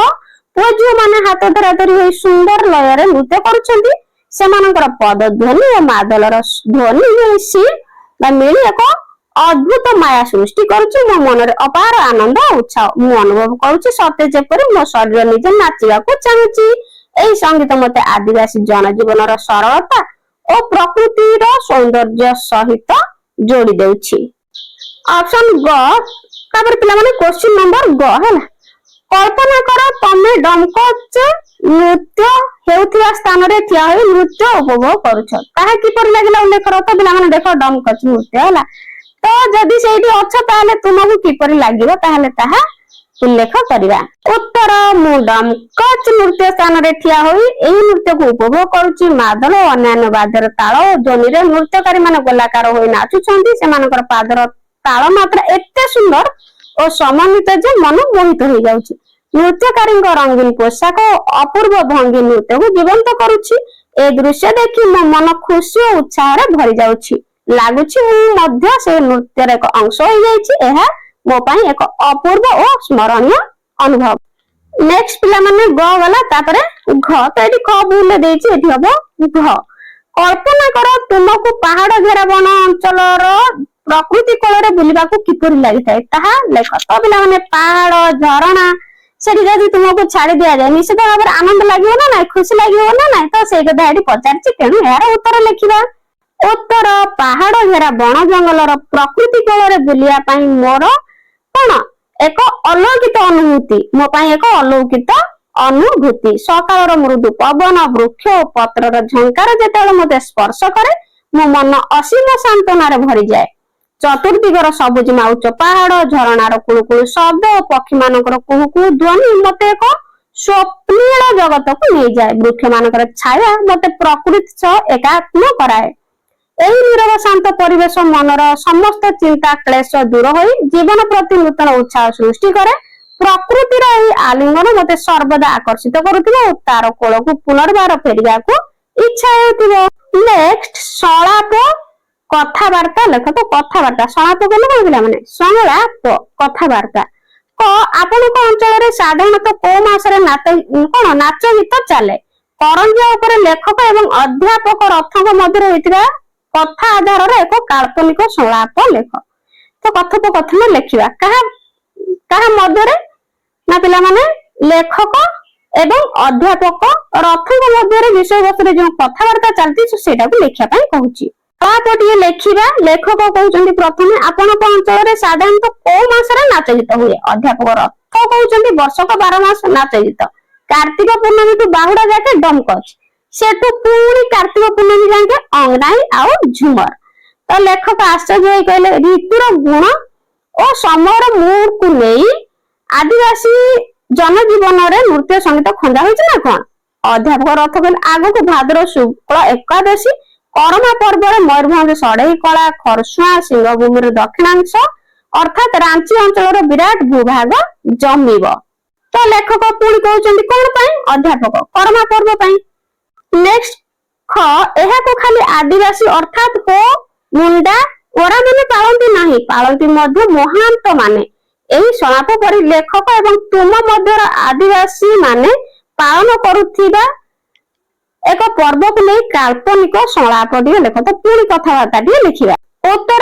ପୁଅ ଝିଅ ମାନେ ହାତ ଧରା ଧରି ହୋଇ ସୁନ୍ଦର ଲୟରେ ନୃତ୍ୟ କରୁଛନ୍ତି। ସେମାନଙ୍କର ପଦ ଧ୍ୱନି ଓ ମାଦଲର ଧ୍ୱନି ମିଳି ଏକ ଅଦ୍ଭୁତ ମାୟା ସୃଷ୍ଟି କରୁଛି। ମୋ ମନରେ ଅପାର ଆନନ୍ଦ ଉତ୍ସାହ। ମୁଁ ଅନୁଭବ କରୁଛି ସତେ ଯେପରି ମୋ ଶରୀର ନିଜେ ନାଚିବାକୁ ଚାହୁଁଛି। ଏହି ସଙ୍ଗୀତ ମତେ ଆଦିବାସୀ ଜନଜୀବନର ସରଳତା ଓ ପ୍ରକୃତିର ସୌନ୍ଦର୍ଯ୍ୟ ସହିତ ଯୋଡି ଦେଉଛି। ଅପସନ ଗ। ତାପରେ ପିଲାମାନେ କ୍ୱେଶ୍ଚିନ୍ ନମ୍ବର ଗ ହେଲା। କଳ୍ପନା କର ତମେ ଡମକଚ ନୃତ୍ୟ ହେଉଥିବା ସ୍ଥାନରେ ଠିଆ ହୋଇ ନୃତ୍ୟ ଉପଭୋଗ କରୁଛ। ତାହା କିପରି ଲାଗିଲା ଉଲ୍ଲେଖ କର। ତ ପିଲାମାନେ ଦେଖ ଡମକଚ ନୃତ୍ୟ ହେଲା, ତ ଯଦି ସେଇଠି ଅଛ ତାହେଲେ ତୁମକୁ କିପରି ଲାଗିବ ତାହେଲେ ତାହା ଉଲ୍ଲେଖ କରିବା। ଉତ୍ତର, ମୁଁ ଡମକଚ ନୃତ୍ୟ ସ୍ଥାନରେ ଠିଆ ହୋଇ ଏହି ନୃତ୍ୟକୁ ଉପଭୋଗ କରୁଛି। ମାଦଳ ଓ ଅନ୍ୟାନ୍ୟ ବାଦ୍ୟର ତାଳ ଓ ଧ୍ୱନିରେ ନୃତ୍ୟକାରୀ ମାନେ ଗୋଲାକାର ହୋଇ ନାଚୁଛନ୍ତି। ସେମାନଙ୍କର ପାଦର ତାଳ ମାତ୍ରା ଏତେ ସୁନ୍ଦର ଓ ସମନ୍ୱିତ ଯେ ମନ ମୋହିତ ହୋଇଯାଉଛି। ନୃତ୍ୟକାରୀଙ୍କ ରଙ୍ଗୀନ ପୋଷାକ ଓ ଅପୂର୍ବ ଭଙ୍ଗୀ ନୃତ୍ୟକୁ ଜୀବନ୍ତ କରୁଛି। ଏ ଦୃଶ୍ୟ ଦେଖି ମୋ ମନ ଖୁସି ଓ ଉତ୍ସାହରେ ଭରି ଯାଉଛି। ଲାଗୁଛି ମୁଁ ମଧ୍ୟ ସେ ନୃତ୍ୟର ଏକ ଅଂଶ ହୋଇଯାଇଛି। ଏହା ମୋ ପାଇଁ ଏକ ଅପୂର୍ବ ଓ ସ୍ମରଣୀୟ ଅନୁଭବ। ନେକ୍ସଟ ପିଲାମାନେ ଗ ଗଲା, ତାପରେ ଘ। ତ ଏଠି ଖ ଭୁଲ ଦେଇଛି, ଏଠି ହବ ଘ। କଳ୍ପନା କର ତୁମକୁ ପାହାଡ ଘେରା ବନ ଅଞ୍ଚଳର ପ୍ରକୃତି କୋଳରେ ବୁଲିବାକୁ କିପରି ଲାଗିଥାଏ ତାହା ଲେଖ। ତ ପିଲାମାନେ ପାହାଡ ଝରଣା ସେଠି ଯଦି ତୁମକୁ ଛାଡି ଦିଆଯାଏ ନିଶ୍ଚିତ ଭାବରେ ଆନନ୍ଦ ଲାଗିବ ନା ନାଇଁ, ଖୁସି ଲାଗିବ ନା ନାଇଁ? ତ ସେଇ କଥା ଏଠି ପଚାରିଛି, ତେଣୁ ଏହାର ଉତ୍ତର ଲେଖିବା। ଉତ୍ତର, ପାହାଡ ଘେରା ବଣ ଜଙ୍ଗଲର ପ୍ରକୃତି କୋଳରେ ବୁଲିବା ପାଇଁ ମୋର କଣ ଏକ ଅଲୌକିତ ଅନୁଭୂତି। ମୋ ପାଇଁ ଏକ ଅଲୌକିତ ଅନୁଭୂତି। ସକାଳର ମୃଦୁ ପବନ, ବୃକ୍ଷ ଓ ପତ୍ରର ଝଙ୍କାର ଯେତେବେଳେ ମୋତେ ସ୍ପର୍ଶ କରେ ମୋ ମନ ଅସୀମ ସାନ୍ତ୍ୱନାରେ ଭରିଯାଏ। ଚତୁର୍ଦିଗର ସବୁଜିମା ଉଚ୍ଚ ପାହାଡ, ଝରଣାର କୁଳୁକୁଳୁ ଶବ୍ଦ ଓ ପକ୍ଷୀ ମାନଙ୍କର କୁହୁ କୁହୁ ଧ୍ୱନି ମତେ ଏକ ସ୍ୱପ୍ନୀଳ ଜଗତକୁ ନେଇଯାଏ। ବୃକ୍ଷ ମାନଙ୍କର ଛାୟା ମତେ ପ୍ରକୃତି ସହ ଏକାତ୍ମ କରାଏ। ଏହି ନିରବ ଶାନ୍ତ ପରିବେଶ ମନର ସମସ୍ତ ଚିନ୍ତା କ୍ଲେଶ ଦୂର ହୋଇ ଜୀବନ ପ୍ରତି ନୂତନ ଉତ୍ସାହ ସୃଷ୍ଟି କରେ। ପ୍ରକୃତିର ଏହି ଆଲିଙ୍ଗନ ମତେ ସର୍ବଦା ଆକର୍ଷିତ କରୁଥିବ ଓ ତାର କୋଳକୁ ପୁନର୍ବାର ଫେରିବାକୁ ଇଚ୍ଛା ହେଉଥିବ। ନେକ୍ସଟ ସଂଳାପ କଥାବାର୍ତ୍ତା ଲେଖ। ତ କଥାବାର୍ତ୍ତା ସଂଳାପ କଲେ କଣ ପିଲାମାନେ? ସଂଳାପ କଥାବାର୍ତ୍ତା। କ ଆପଣଙ୍କ ଅଞ୍ଚଳରେ ସାଧାରଣତଃ କୋଉ ମାସରେ ନାଚ ଗୀତ ଚାଲେ? କରଞ୍ଜିଆ ଉପରେ ଲେଖକ ଏବଂ ଅଧ୍ୟାପକ ରଥଙ୍କ ମଧ୍ୟରେ ହୋଇଥିବା କଥା ଆଧାରରେ ଏକ କାଳ୍ପନିକ ସଂଳାପ ଲେଖ। ତ କଥୋପକଥନ ଲେଖିବା କାହା ମଧ୍ୟରେ ନା ପିଲାମାନେ ଲେଖକ ଏବଂ ଅଧ୍ୟାପକ ରଥଙ୍କ ମଧ୍ୟରେ ବିଷୟବସ୍ତୁରେ ଯୋଉ କଥାବାର୍ତ୍ତା ଚାଲିଛି ସେଇଟାକୁ ଲେଖିବା ପାଇଁ କହୁଛି। ଟିକେ ଲେଖିବା। ଲେଖକ କହୁଛନ୍ତି ପ୍ରଥମେ ଆପଣଙ୍କ ଅଞ୍ଚଳରେ ସାଧାରଣତଃ କୋଉ ମାସରେ ନାଚ ଗୀତ ହୁଏ? ଅଧ୍ୟାପକ ରଥ କହୁଛନ୍ତି ବର୍ଷକ 12 ମାସ ନାଚ ଗୀତ। कार्तिक पूर्णमी टू बाहुड़ा जाके डमकच सेठू पुणी कार्तिक पूर्णमी जाके अंगनाई आउ झुमर। तो लेखक आश्चर्य कहले ऋतुर गुण और समय मूड को नहीं आदिवासी जनजीवन रे नृत्य संगीत खंदा होइछ ना कोन। अध्यापक अर्थ कहले आगो को भाद्र शुक्ल एकादशी करमा पर्व मयूरभंज सड़ई कला खरसुआ सिंहभूमि दक्षिणांश अर्थात रांची अंचल विराट भूभाग जमीब। तो लेखक पुणी कहउछन्ती कोन पई अध्यापक करमा पर्व पई। नेक्स्ट ख एहा को खाली आदिवासी अर्थात को मुंडा ओरा माने पालंती नाही पालंती मध्य महांत माने एही सणाप परि लेखक एवं तुम मध्यर आदिवासी माने पालन करुथिबा एक पर्व को नहीं काल्पनिक संलाप लेख। तो पुणी कथबार्ता लिखिबा। उत्तर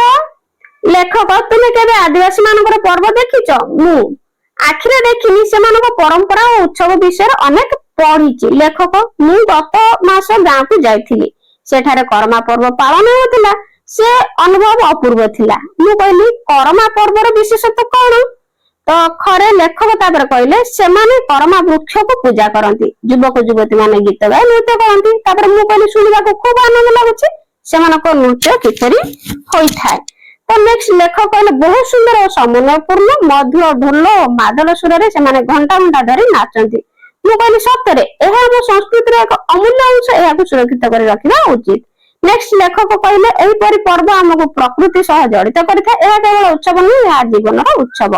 लेखक तुमे केबे आदिवासी मानकर पर्व देखिछ मु आखिरे देखिनी सेमानक परंपरा और उत्सव विषय अनेक पढ़ी। लेखक मु गत मास गांव को जाइथिली सेठारे करमा पर्व पालन होतिला से अनुभव अपूर्व थिला। मु कहली करमा पर्वर विशेषत्व कौन। तो खरे लेखक तापर कहले सेमाने करमा वृक्ष को पूजा करती युवक युवती माने गीत गाय नृत्य करती। तापर मु कहली सुनिबा को खूब आनंद लागुछि सेमानक नृत्य किपरि होई थाए। तो नेक्स्ट लेखक कहले बहुत सुंदर और समन्वयपूर्ण मधुर ढोल मादल सुर रे सेमाने घंटा घंटा धरि नाचंती। मु कहली सतरे एहा हम संस्कृति रे एक अमूल्य अंश एहा को सुरक्षित कर रखिबा उचित। नेक्स्ट लेखक कहले एही परि पर्व हमको प्रकृति सह जड़ित करिथा एहा केवल उत्सव नहीं एहा जीवन रो उत्सव।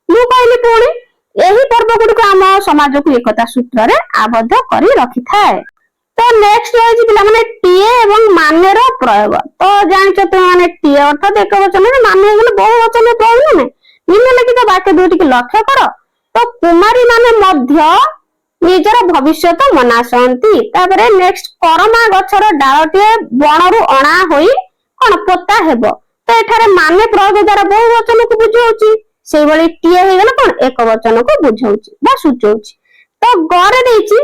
मु कहली पुणी एही पर्व गुडी को हम समाज को एकता सूत्र रे आबद्ध करी रखि थाए। तो नेक्स्ट होई पिला माने टीए एवं मान्य रो प्रयोग। तो जानिछ तो माने टीए अर्थात एक वचन रे मान्य गेले बहु वचन रे प्रयोग नै निम्नलिखित वाक्य दुटी के लक्ष्य कर। तो कुमारी माने मध्य निजर भविष्यत मनासंती। तापरे नेक्स्ट करमा गछर डाळटिए बणरु अणा होई कोन पोता हेबो। तो एठारे माने प्रयोग द्वारा बहु वचन को बुझौछि सेही भली टीए हे गेले कोन एक वचन को बुझौछि बा सूचौछि। तो गरे देछि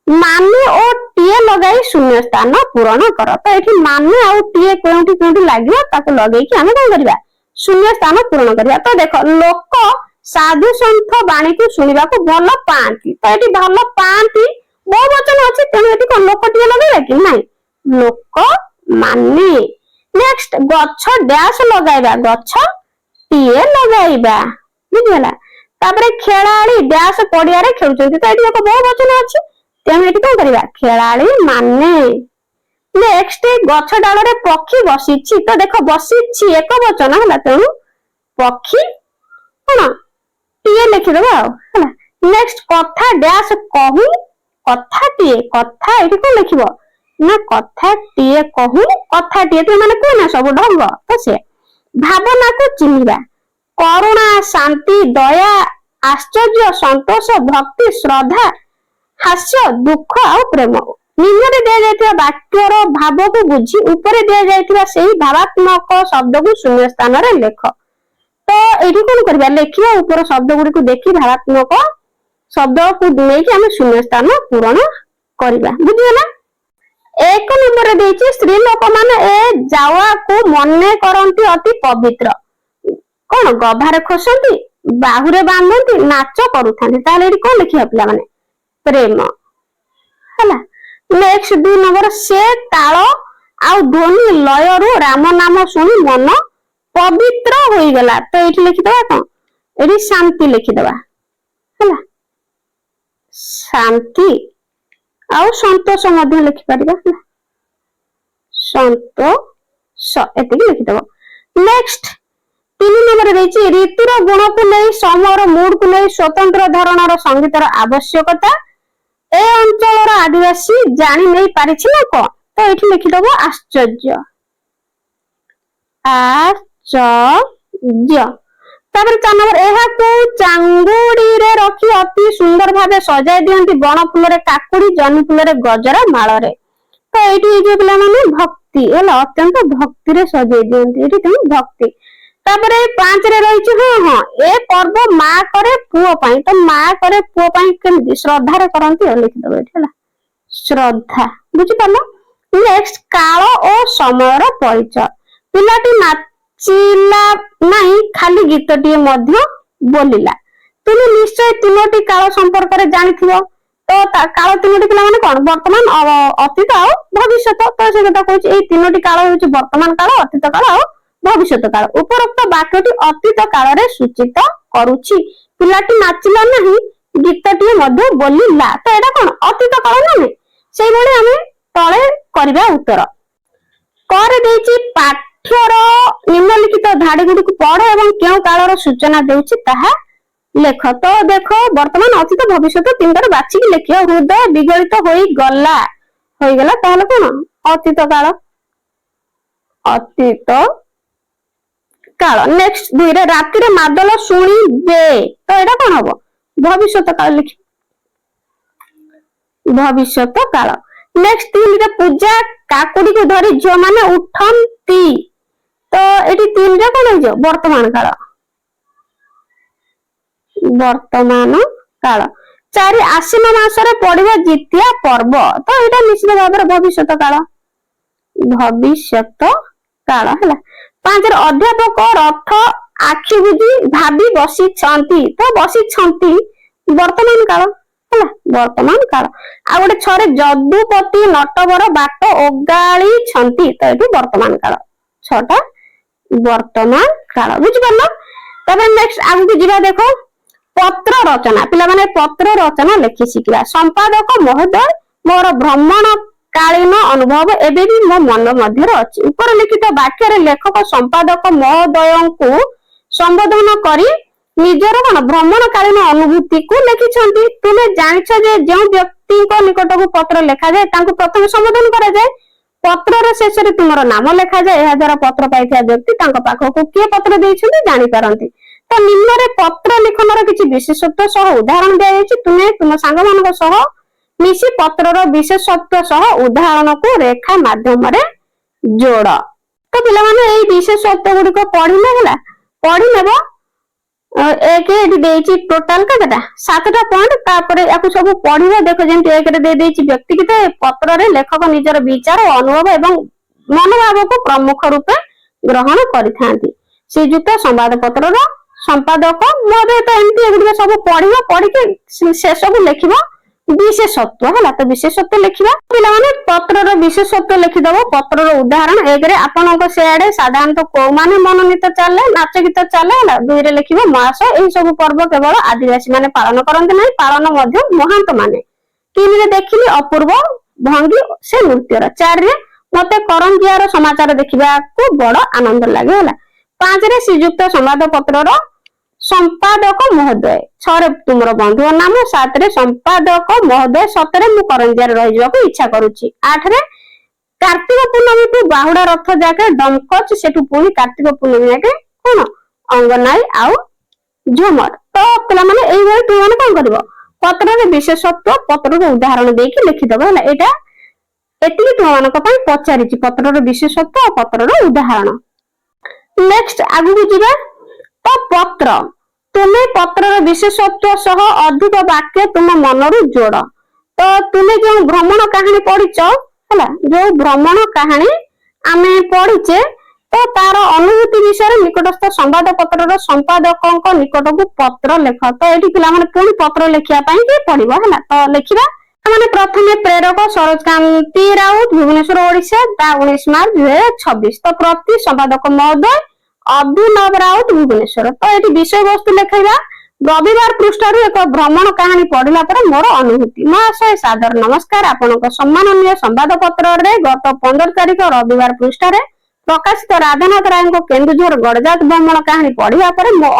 माने ओ टीए लगाई शून्य स्थान पूरण कर। तो एठी माने आ टीए कोउठी कोउठी लागियो ताको लगेई कि हम कोन करबा शून्य स्थान पूरण करबा। तो देखो लोक साधु संत वाणी को सुनिबा को भल पांती। तो एठी भल पांती बहु वचन अछि तेनु एठी कोन लोक टीए लगाइबा कि नाही लोक माने। नेक्स्ट गछ डैश लगाइबा गछ टीए लगाइबा बुझला। तापरे खेलाड़ी डैश पडिया रे खेलुचंती। तो एठी एक बहु वचन अछि तेनु एठी कोन करबा खेलाड़ी माने। नेक्स्ट गछ डाल रे पक्षी बसिछि। तो देखो बसिछि एक वचन हला तेनु पक्षी कोन टीए लिखि देबा हला। नेक्स्ट कथा डैश कहू कथा टीए कथा एठी कोन लिखिबो ना कथा टीए कहू कथा टीए तो माने कोन सब ढंग। तो से भावना को चिन्हिबा करुणा शांति दया आश्चर्य संतोष भक्ति श्रद्धा हास्य दुख और प्रेम निम्न दिया जायतिबा वाक्यर भाव को बुझी ऊपर दिया जायतिबा सेही भावात्मक शब्द को शून्य स्थान रे लेख। तो एठी कोन करबा लेखिबा ऊपर शब्द गुडी को देखि भावात्मक शब्द को देकी हम शून्य स्थान पूरण करबा बुझियला। एक नंबर रे देछि स्त्री लोक माने ए जावा को मने करंती अति पवित्र कोन गभारे खोसंती बाहुरे बांधंती नाच करूथांती। ताले एठी कोन लिखिया पिला माने प्रेम हला। नेक्स्ट 2 नंबर से ताल आ ध्वनि लय रु राम नाम सुनी मन पवित्र होई गला। तो एठी लिखि दबा कोन एठी शांति लिखि दबा हला शांति आ संतोष मध्य लिखि परिबा हला संतोष एति लिखि दबा। नेक्स्ट 3 नंबर देछि ऋतुर गुण को नै समयर मूड को नै स्वतंत्र धरणर संगीतर आवश्यकता ए अंचलर आदिवासी जानि नै पारिछि ना को। तो एठी लिखि दबो आश्चर्य आश्चर्य। तापर 4 नंबर एहा को चांगुडी रे रखी अति सुंदर भाबे सजाय दियंती बण फूल रे काकुडी जनी फूल रे गजरा माळ रे। तो एठी जे पिला माने भक्ति एला अत्यंत भक्ति रे सजाय दियंती एठी तम भक्ति। तापरे 5 रे रहिछि हां ए पर्व मा करे पुओ पई। तो मा करे पुओ पई केमि श्रद्धा रे करंती लिखि दबो एठी हला श्रद्धा बुझि पालो। नेक्स्ट काल और समय रो परिचय पिलाटी नाचिला नहीं खाली गीतटी मध्य बोलिला। तुम निश्चय 3टी काल संपर्क रे जानिथिबो तो काल तीनोटी पिला माने कौन वर्तमान अतीत आ भविष्यत तो से कथा कहूची एई तीनोटी काल होची वर्तमान काल अतीत काल आ भविष्यत काल उपरोक्त वाक्यटी अतीत काल रे सूचित करूची पिलाटी नाचिला नाही गीतटी मध्ये बोलिला तो एटा कोन अतीत काल ना सेई भली हमें तळे करबा उत्तर करे देची पाठ्यर निम्नलिखित धाड़ी गुडी को पढ़ एवं केउ कालर सूचना देउची ताहा लेख तो देखो वर्तमान अतीत भविष्य तीनटार बाछिक लेखियो हृदय विगलित होई गला ताहले कोन अतीत काल नेक्स्ट दुई रे राति रे मादल सुनी बे तो एटा कोन हबो भविष्यत काल लिखि भविष्यत काल नेक्स्ट तीन रे पूजा काकुडी को धरी जो माने उठंती तो एटी तीन रे कोन हो वर्तमान काल वर्तमान काल चारि आश्विन मासरे पड़िबा जितिया पर्व तो एटा निश्चित भाव भविष्यत काल हला पांच रे अध्यापक रथ आखि बुझी भाबी बसी छंती तो बसी छंती वर्तमान काल हला वर्तमान काल आ गोटे छरे जदुपति नटवर बाट ओगाली छंती तो एटी वर्तमान काल छटा वर्तमान काल बुझ परलो तबे नेक्स्ट आगु जिबा देखो पत्र रचना पिला माने पत्र रचना लिखि शिखिबा संपादक महोदय मोर भ्रमण कालीन अनुभव एबे भी मो मन मध्य अछि ऊपर लिखित वाक्य रे लेखक संपादक महोदय को संबोधन करी निजर कोन भ्रमण कालीन अनुभूति को लिखिछंती तुमे जानिछ जे जो व्यक्ति को निकट को पत्र लिखा जाय तांको प्रथम संबोधन करा जाय पत्र रे शेष रे तुमरो नाम लिखा जाय एहा द्वारा पत्र पाइथिया व्यक्ति तांको पाखो को के पत्र देइछंती जानि पारंती तो निम्न रे पत्र लिखनर किछि विशेषत्व सह उदाहरण दिया जायछि तुमे तुम सांग मानक सह मिसी पत्रर विशेषत्व सह उदाहरण को रेखा माध्यम रे जोड़ तो पिला माने एई विशेषत्व गुडी को पढि नेला पढि नेबो एक एडी देछि टोटल केटा 7टा पॉइंट तापर याकु सब पढिबो देखो जेंति एक रे दे देछि व्यक्तिगत पत्र रे लेखक निजर विचार अनुभव एवं मनोभाव को प्रमुख रूपे ग्रहण करिथांती श्रीयुक्त संवाद पत्रर संपादक महोदय तो एमती एगुडी सब पढिबो पढिके शेष को लिखिबो विशेषत्व हला तो विशेषत्व लिखिबा पिला माने पत्रर विशेषत्व लिखि दबो पत्रर उदाहरण एक रे आपनको सेआडे साधारणत को माने मनोनीत चाले नाच गीत चाले हला दुई रे लिखिबो मास एई सब पर्व केवल आदिवासी माने पालन करंते नै पालन मध्य महांत माने तीन रे देखिली अपूर्व भंगी से नृत्यर चार रे मते करंजियार समाचार देखिबा को बड़ आनंद लागे हला पांच रे श्रीयुक्त संवाद पत्रर संपादक महोदय छरे तुमरो बंधु नाम सात रे संपादक महोदय सतरे मु करंजियार रहि जाको इच्छा करूची आठ रे कार्तिक पूर्णमी को बाहुडा रथ जाके डमकच सेठु पुनी कार्तिक पूर्णमी जाके कोन अंगनाई आउ झुमर तो पिला माने एई भली तू माने कोन करबो पत्र रे विशेषत्व पत्र रे उदाहरण देकी लिखि दबो हला एटा एतिकी तू मानक पई पचारिची पत्र रे विशेषत्व पत्र रे उदाहरण नेक्स्ट आगु जिबा तो पत्र तुमे पत्र विशेषत्व सह अधिक वाक्य तुम मनरु जोड़ तो तुमे जो भ्रमण कहानी पढ़िच हला जो भ्रमण कहानी आमे पढ़िचे तो तार अनुभूति विषय निकटस्थ संवाद पत्रर संपादक निकट को पत्र लेख तो एठी पिला माने पुणी पत्र लेखिया पई के पढिबो हला तो लेखिबा माने प्रथमे प्रेरक सरोजकांति राउत भुवनेश्वर ओडिशा 19 मार्च 2026 तो प्रति संपादक महोदय अभिनव राउत भुवनेश्वर तो ये विषय वस्तु लिखा रविवार पृष्ठ एक भ्रमण कहानी पढ़ला पर मोर अनुभूति महाशय सादर नमस्कार आपनक सम्माननीय संवाद पत्र रे गत 15 तारिख रविवार पृष्ठ रे प्रकाशित राधानाथ राय केन्दुझर गड़जात भ्रमण कहानी पढ़ला पर मो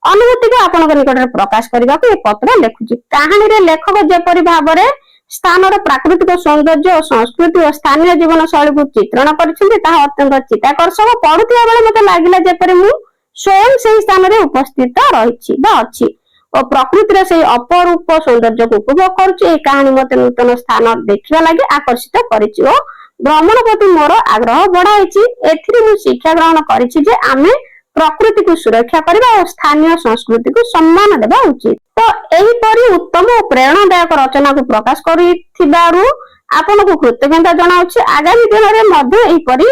अनुभूति को आपनक निकट रे प्रकाश करबा को एक पत्र लिखुची कहानी रे लेखक जेपरि भाव रे स्थान प्राकृतिक सौंदर्य और संस्कृति और स्थानीय जीवन शैली को चित्रण कर अत्यंत चित्ताकर्षक पढ़ुवा बेले मते लागिला जेपरि मु स्वयं से स्थान रे उपस्थित रहिछि बा अछि और प्रकृति रे से अपरूप सौंदर्य को उपभोग करूछि ए कहानी मते नूतन स्थान देखिबा लागि आकर्षित करिछि और भ्रमण प्रति मोर आग्रह बढ़ाइछि एथिरे मु शिक्षा ग्रहण करिछि जे आमे प्रकृति को सुरक्षा करबा और स्थानीय संस्कृति को सम्मान देबा उचित तो एही परि उत्तम और प्रेरणादायक रचना को प्रकाश करिथिबारु आपनको कृतज्ञता जणाउछि आगामी दिन रे मध्य एही परि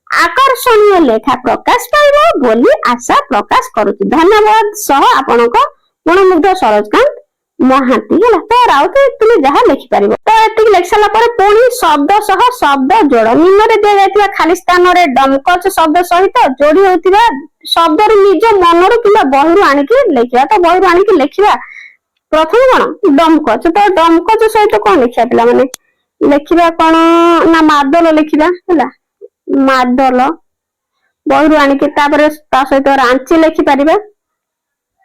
आकर्षणीय लेखा प्रकाश पाइबो बोली आशा प्रकाश करूछि धन्यवाद सह आपनको गुणमुग्ध सरोजकांत ମହାନ୍ତି ହେଲା। ତ ରାଉତ ତୁମେ ଯାହା ଲେଖିପାରିବ। ତ ଏତିକି ଲେଖି ସାରିଲା ପରେ ପୁଣି ଶବ୍ଦ ସହ ଶବ୍ଦ ଯୋଡ଼। ନିମ୍ନରେ ଦିଆଯାଇଥିବା ଖାଲି ସ୍ଥାନରେ ଡମକଚ ଶବ୍ଦ ସହିତ ଯୋଡି ହେଉଥିବା ଶବ୍ଦରୁ ନିଜ ମନରୁ କିମ୍ବା ବହିରୁ ଆଣିକି ଲେଖିବା। ତ ବହିରୁ ଆଣିକି ଲେଖିବା। ପ୍ରଥମେ କଣ ଡମକଚ। ତ ଡମକଚ ସହିତ କଣ ଲେଖିବା ପିଲାମାନେ? ଲେଖିବା କଣ ନା ମାଦଲ ଲେଖିବା ହେଲା। ମାଦଲ ବହିରୁ ଆଣିକି, ତାପରେ ତା ସହିତ ରାଞ୍ଚି ଲେଖିପାରିବା,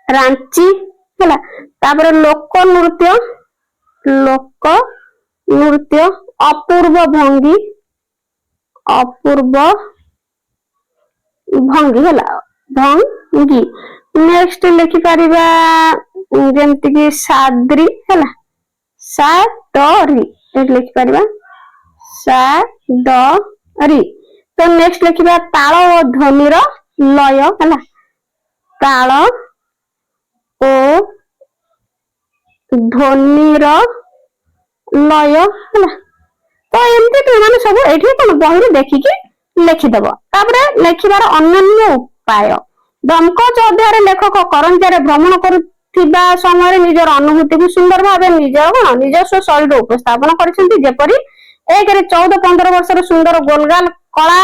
ରାଞ୍ଚି ହେଲା। ତାପରେ ଲୋକ ନୃତ୍ୟ, ଲୋକ ନୃତ୍ୟ, ଅପୂର୍ବ ଭଙ୍ଗୀ, ଅପୂର୍ବ ଭଙ୍ଗୀ ହେଲା, ଭଙ୍ଗୀ। ନେକ୍ସଟ ଲେଖିପାରିବା ଯେମିତିକି ସାଦ୍ରି ହେଲା, ସାଦରି ଲେଖିପାରିବା, ସାଦରି। ତ ନେକ୍ସଟ ଲେଖିବା ତାଳ ଓ ଧ୍ୱନିର ଲୟ ହେଲା, ତାଳ ଓ ଧ୍ୱନିର ଲୟ ହେଲା। ତ ଏମିତି ତୁମମାନେ ସବୁ ଏଠି କଣ ବହିରୁ ଦେଖିକି ଲେଖିଦବ। ତାପରେ ଲେଖିବାର ଅନ୍ୟାନ୍ୟ ଉପାୟ। ଡମକଚ ଅଧ୍ୟାୟରେ ଲେଖକ କରଞ୍ଜିଆରେ ଭ୍ରମଣ କରୁଥିବା ସମୟରେ ନିଜର ଅନୁଭୂତିକୁ ସୁନ୍ଦର ଭାବେ ନିଜର କଣ ନିଜସ୍ୱ ଶୈଳୀରେ ଉପସ୍ଥାପନ କରିଛନ୍ତି। ଯେପରି 1ରେ 14-15 ବର୍ଷର ସୁନ୍ଦର ଗୋଲଗାଲ କଳା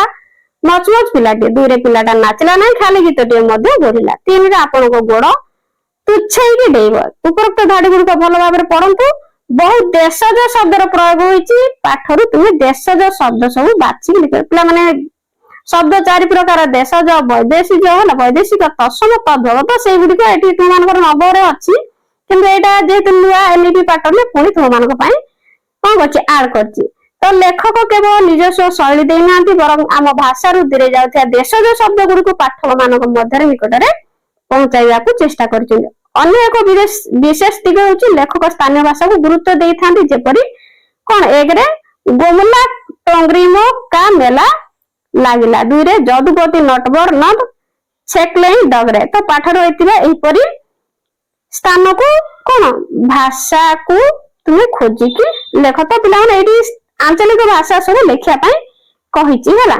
ମଚମଚ ପିଲାଟିଏ। 2ରେ ପିଲାଟା ନାଚିଲା ନାହିଁ, ଖାଲି ଗୀତଟିଏ ମଧ୍ୟ ବୋଲିଲା। 3ରେ ଆପଣଙ୍କ ଗୋଡ ତୁଚ୍ଛେଇକି ଡେଇବ। ଉପରୋକ୍ତ ଧାଡି ଗୁଡିକ ଭଲ ଭାବରେ ପଢନ୍ତୁ। ବହୁ ଦେଶଜ ଶବ୍ଦର ପ୍ରୟୋଗ ହୋଇଛି। ପାଠରୁ ତୁମେ ଦେଶଜ ଶବ୍ଦ ସବୁ ବାଛିକି ଲେଖିବ। ପିଲାମାନେ ଶବ୍ଦ 4 ପ୍ରକାର, ଦେଶଜ, ବୈଦେଶିକ ହେଲା, ବୈଦେଶିକ, ତତ୍ସମ, ତଦ୍ଭବ। ତ ସେଇଗୁଡିକ ଏଠି ତୁମମାନଙ୍କର ନବରେ ଅଛି, କିନ୍ତୁ ଏଇଟା ଯେହେତୁ ନୂଆ ଏଲଇପି ପାଟର୍ନ ପୁଣି ତୁମମାନଙ୍କ ପାଇଁ କଣ କରୁଛି ଆଡ କରିଛି। ତ ଲେଖକ କେବଳ ନିଜସ୍ୱ ଶୈଳୀ ଦେଇନାହାନ୍ତି, ବରଂ ଆମ ଭାଷାରୁ ଦୂରେଇ ଯାଉଥିବା ଦେଶଜ ଶବ୍ଦ ଗୁଡିକୁ ପାଠକ ମାନଙ୍କ ମଧ୍ୟରେ ନିକଟରେ ପହଞ୍ଚାଇବାକୁ ଚେଷ୍ଟା କରିଛନ୍ତି। ଅନ୍ୟ ଏକ ବିଶେଷ ଦିଗ ହେଉଛି ଲେଖକ ସ୍ଥାନୀୟ ଭାଷାକୁ ଗୁରୁତ୍ୱ ଦେଇଥାନ୍ତି। ଯେପରି କଣ 1ରେ ଗୋମଲା ଟଙ୍ଗରିମୋ କା ମେଲା ଲାଗିଲା, 2ରେ ଯଦୁପତି ନଟବର ନଦ ଛେକଲେଇ ଡଗରେ। ତ ପାଠରେ ରହିଥିବା ଏହିପରି ସ୍ଥାନକୁ କଣ ଭାଷାକୁ ତୁମେ ଖୋଜିକି ଲେଖ। ତ ପିଲାମାନେ ଏଇଠି ଆଞ୍ଚଳିକ ଭାଷା ସବୁ ଲେଖିବା ପାଇଁ କହିଛି ହେଲା।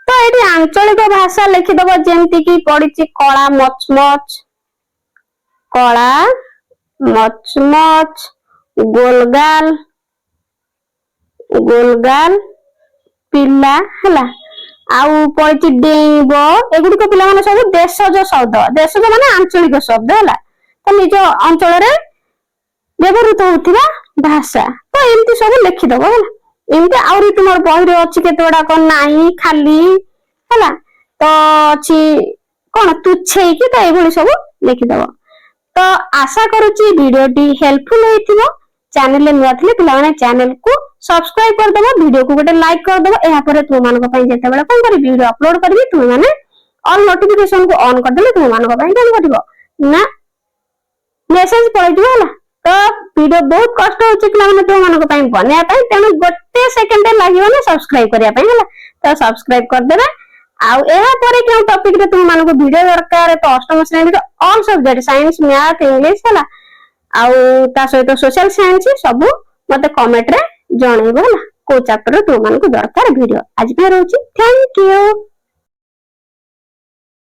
ତ ଏଇଠି ଆଞ୍ଚଳିକ ଭାଷା ଲେଖିଦବ, ଯେମିତି କି ପଡିଛି କଳା ମଚମଚ, କଳା ମଚମଚ, ଗୋଲଗାଲ, ଗୋଲଗାଲ ପିଲା ହେଲା। ଆଉ ପଡିଛି ଡେଇଁବ। ଏଗୁଡିକ ପିଲାମାନେ ସବୁ ଦେଶଜ ଶବ୍ଦ। ଦେଶଜ ମାନେ ଆଞ୍ଚଳିକ ଶବ୍ଦ ହେଲା। ତ ନିଜ ଅଞ୍ଚଳରେ ବ୍ୟବହୃତ ହଉଥିବା ଭାଷା। ତ ଏମିତି ସବୁ ଲେଖିଦବ ହେଲା। ଏମିତି ଆହୁରି ତୁମର ବହିରେ ଅଛି କେତେ ଗୁଡାକ ନାହିଁ ଖାଲି ହେଲା। ତ ଅଛି କଣ ତୁଚ୍ଛେଇକି, ତ ଏଇଭଳି ସବୁ ଲେଖିଦବ। ତ ଆଶା କରୁଛି ଭିଡିଓଟି ହେଲ୍ପଫୁଲ ହେଇଥିବ। ଚ୍ୟାନେଲରେ ନୂଆ ଥିଲେ ପିଲାମାନେ ଚ୍ୟାନେଲକୁ ସବସ୍କ୍ରାଇବ କରିଦବ, ଭିଡିଓକୁ ଗୋଟେ ଲାଇକ୍ କରିଦବ। ଏହାପରେ ତୁମମାନଙ୍କ ପାଇଁ ଯେତେବେଳେ କଣ କରିବି ଭିଡିଓ ଅପଲୋଡ କରିବି, ତୁମମାନେ ଅଲ୍ ନୋଟିଫିକେସନକୁ ଅନ୍ କରିଦେଲେ ତୁମମାନଙ୍କ ପାଇଁ କଣ କରିବ ନା ମେସେଜ ପଳେଇଯିବ ହେଲା। ତ ଭିଡିଓ ବହୁତ କଷ୍ଟ ହଉଛି ପିଲାମାନେ ତୁମମାନଙ୍କ ପାଇଁ ବନେଇବା ପାଇଁ, ତେଣୁ 1 ସେକେଣ୍ଡ ଲାଗିବ ନା ସବସ୍କ୍ରାଇବ କରିବା ପାଇଁ ହେଲା। ତ ସବସ୍କ୍ରାଇବ କରିଦେବେ। ଆଉ ଏହାପରେ କେଉଁ ଟପିକରେ ତୁମମାନଙ୍କୁ ଭିଡିଓ ଦରକାର, ତ ଅଷ୍ଟମ ଶ୍ରେଣୀର all subject science, math, English ହେଲା, ଆଉ ତା ସହିତ ସୋସିଆଲ ସାଇନ୍ସ ସବୁ ମତେ କମେଣ୍ଟରେ ଜଣେଇବ ହେଲା। କୋଉ ଚାପ୍ଟର ତୁମମାନଙ୍କୁ ଦରକାର ଭିଡିଓ। ଆଜି ପାଇଁ ରହୁଛି, ଥ୍ୟାଙ୍କ ୟୁ।